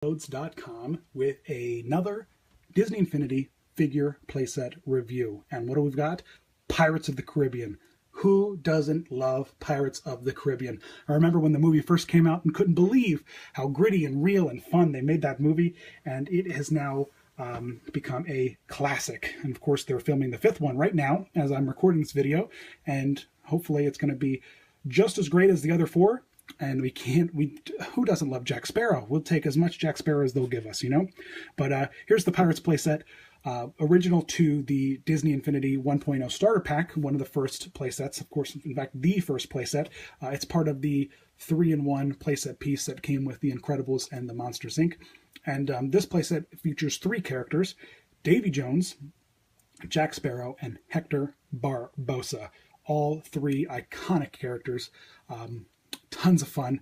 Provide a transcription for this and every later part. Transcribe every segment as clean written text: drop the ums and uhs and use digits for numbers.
Loads.com with another Disney Infinity figure playset review. And what do we've got? Pirates of the Caribbean. Who doesn't love Pirates of the Caribbean? I remember when the movie first came out and couldn't believe how gritty and real and fun they made that movie, and it has now become a classic. And of course, they're filming the fifth one right now as I'm recording this video, and hopefully it's going to be just as great as the other four. And who doesn't love Jack Sparrow? We'll take as much Jack Sparrow as they'll give us, you know? But here's the Pirates playset, original to the Disney Infinity 1.0 starter pack, one of the first playsets, of course, in fact, the first playset. It's part of the 3-in-1 playset piece that came with the Incredibles and the Monsters, Inc. And this playset features three characters: Davy Jones, Jack Sparrow, and Hector Barbossa. All three iconic characters. Tons of fun.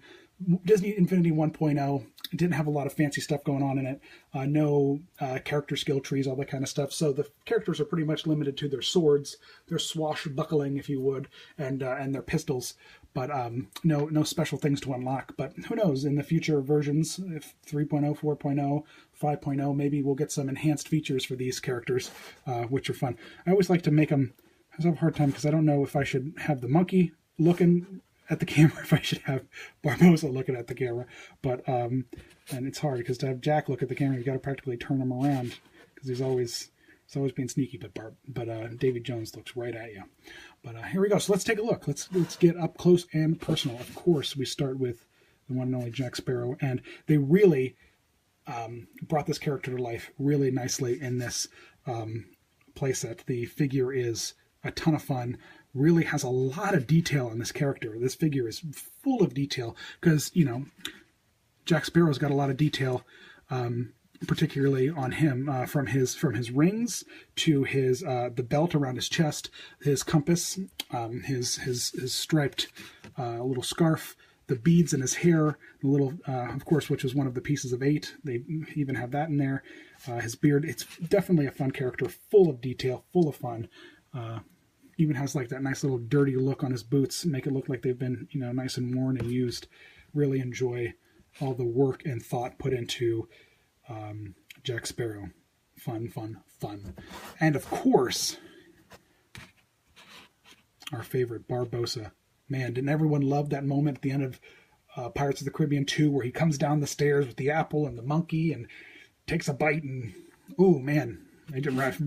Disney Infinity 1.0 didn't have a lot of fancy stuff going on in it. No character skill trees, all that kind of stuff. So the characters are pretty much limited to their swords, their swashbuckling, if you would, and their pistols. But no special things to unlock. But who knows, in the future versions, if 3.0, 4.0, 5.0, maybe we'll get some enhanced features for these characters, which are fun. I always like to make them, I have a hard time because I don't know if I should have the monkey looking at the camera, if I should have Barbossa looking at the camera. But and it's hard because to have Jack look at the camera, you got to practically turn him around because he's always being sneaky. But Davy Jones looks right at you. But here we go. So let's take a look. Let's get up close and personal. Of course, we start with the one and only Jack Sparrow, and they really brought this character to life really nicely in this playset. The figure is a ton of fun. Really has a lot of detail on this character. This figure is full of detail because, you know, Jack Sparrow's got a lot of detail, particularly on him, from his rings to his the belt around his chest, his compass, his striped little scarf, the beads in his hair, the little, of course, which is one of the pieces of 8. They even have that in there. His beard. It's definitely a fun character, full of detail, full of fun. Even has like that nice little dirty look on his boots, make it look like they've been, you know, nice and worn and used. Really enjoy all the work and thought put into Jack Sparrow. Fun, fun, fun. And of course, our favorite, Barbossa. Man, didn't everyone love that moment at the end of Pirates of the Caribbean 2 where he comes down the stairs with the apple and the monkey and takes a bite and, oh man, I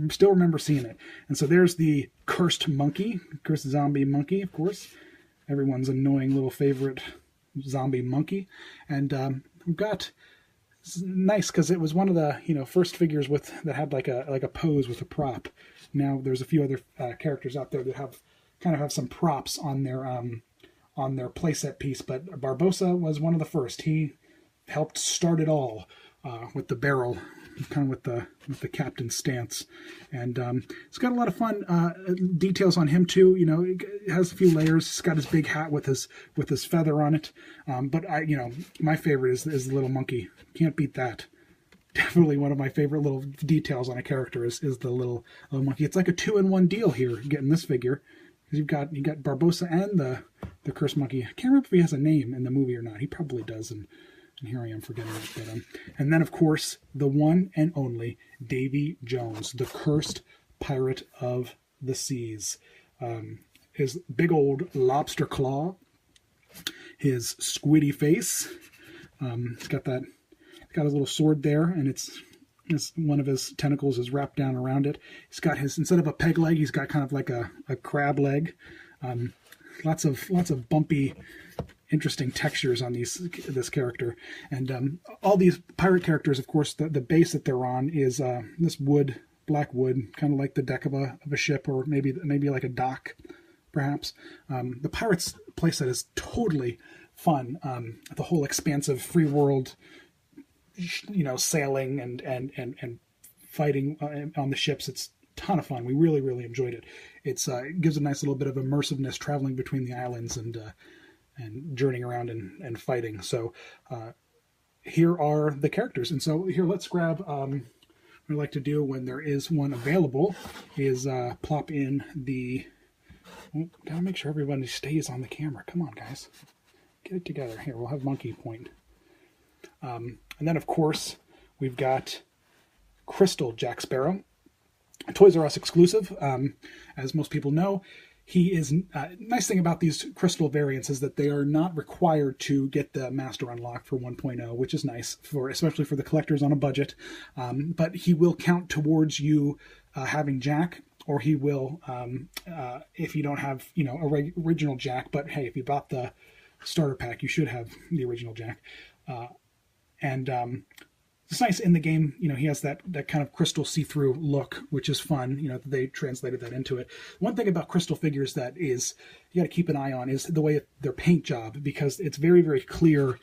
still remember seeing it. And so there's the cursed zombie monkey, of course. Everyone's annoying little favorite zombie monkey. And we've got, it's nice because it was one of the, you know, first figures that had like a pose with a prop. Now there's a few other characters out there that kind of have some props on their playset piece, but Barbossa was one of the first. He helped start it all with the barrel, kind of with the captain's stance. And it's got a lot of fun details on him too. You know, it has a few layers. He's got his big hat with his feather on it. But my favorite is the little monkey. Can't beat that. Definitely one of my favorite little details on a character is the little monkey. It's like a 2-in-1 deal here, getting this figure. Because you got Barbossa and the cursed monkey. I can't remember if he has a name in the movie or not. He probably does, and here I am forgetting it. But, and then, of course, the one and only Davy Jones, the cursed pirate of the seas. His big old lobster claw, his squiddy face. He's got his little sword there, and it's one of his tentacles is wrapped down around it. He's got instead of a peg leg, he's got kind of like a crab leg. Lots of bumpy, interesting textures on this character. And all these pirate characters, of course, the base that they're on is this black wood, kind of like the deck of a ship, or maybe like a dock, perhaps. The Pirates playset is totally fun. The whole expansive free world, you know, sailing and fighting on the ships. It's a ton of fun. We really, really enjoyed it. It gives a nice little bit of immersiveness traveling between the islands and journeying around and fighting. So here are the characters. And so here, let's grab, what I like to do when there is one available is plop in the, gotta make sure everybody stays on the camera. Come on, guys. Get it together. Here, we'll have monkey point. And And then, of course, we've got Crystal Jack Sparrow, a Toys R Us exclusive. As most people know, he is, nice thing about these crystal variants is that they are not required to get the master unlock for 1.0, which is nice, especially for the collectors on a budget. But he will count towards you having Jack, or he will, if you don't have, original Jack. But hey, if you bought the starter pack, you should have the original Jack. It's nice in the game, he has that kind of crystal see-through look, which is fun, they translated that into it. One thing about crystal figures that is, you got to keep an eye on is the way their paint job, because it's very, very clear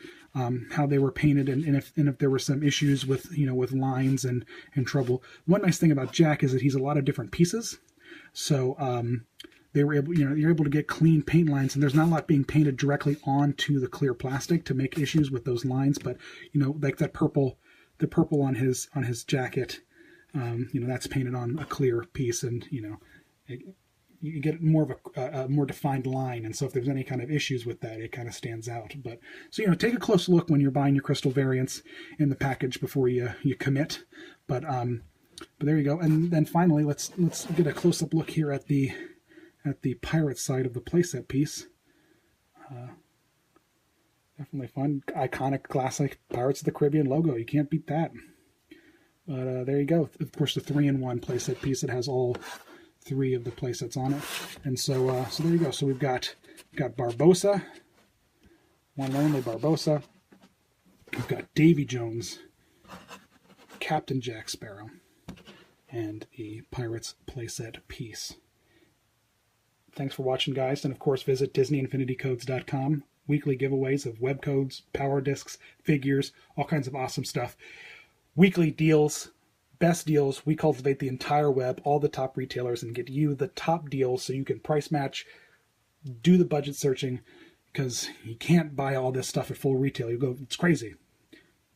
how they were painted, and if there were some issues with, with lines and trouble. One nice thing about Jack is that he's a lot of different pieces. So they were able, you're able to get clean paint lines, and there's not a lot being painted directly onto the clear plastic to make issues with those lines. But, like that purple, the purple on his jacket, that's painted on a clear piece, and you get more of a more defined line. And so if there's any kind of issues with that, it kind of stands out. But so take a close look when you're buying your crystal variants in the package before you commit. But there you go. And then finally, let's get a close up look here at the pirate side of the playset piece. Definitely fun, iconic, classic Pirates of the Caribbean logo. You can't beat that. But there you go. Of course, the 3-in-1 playset piece. It has all 3 of the playsets on it. And so there you go. So we've got Barbossa, one and only Barbossa. We've got Davy Jones, Captain Jack Sparrow, and the Pirates playset piece. Thanks for watching, guys. And of course, visit DisneyInfinityCodes.com. Weekly giveaways of web codes, power discs, figures, all kinds of awesome stuff. Weekly deals, best deals. We cultivate the entire web, all the top retailers, and get you the top deals so you can price match, do the budget searching, because you can't buy all this stuff at full retail. You go, it's crazy.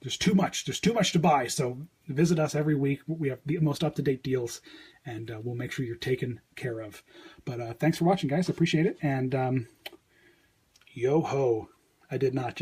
There's too much. There's too much to buy. So visit us every week. We have the most up-to-date deals, and we'll make sure you're taken care of. But thanks for watching, guys. Appreciate it. And yo ho. I did that.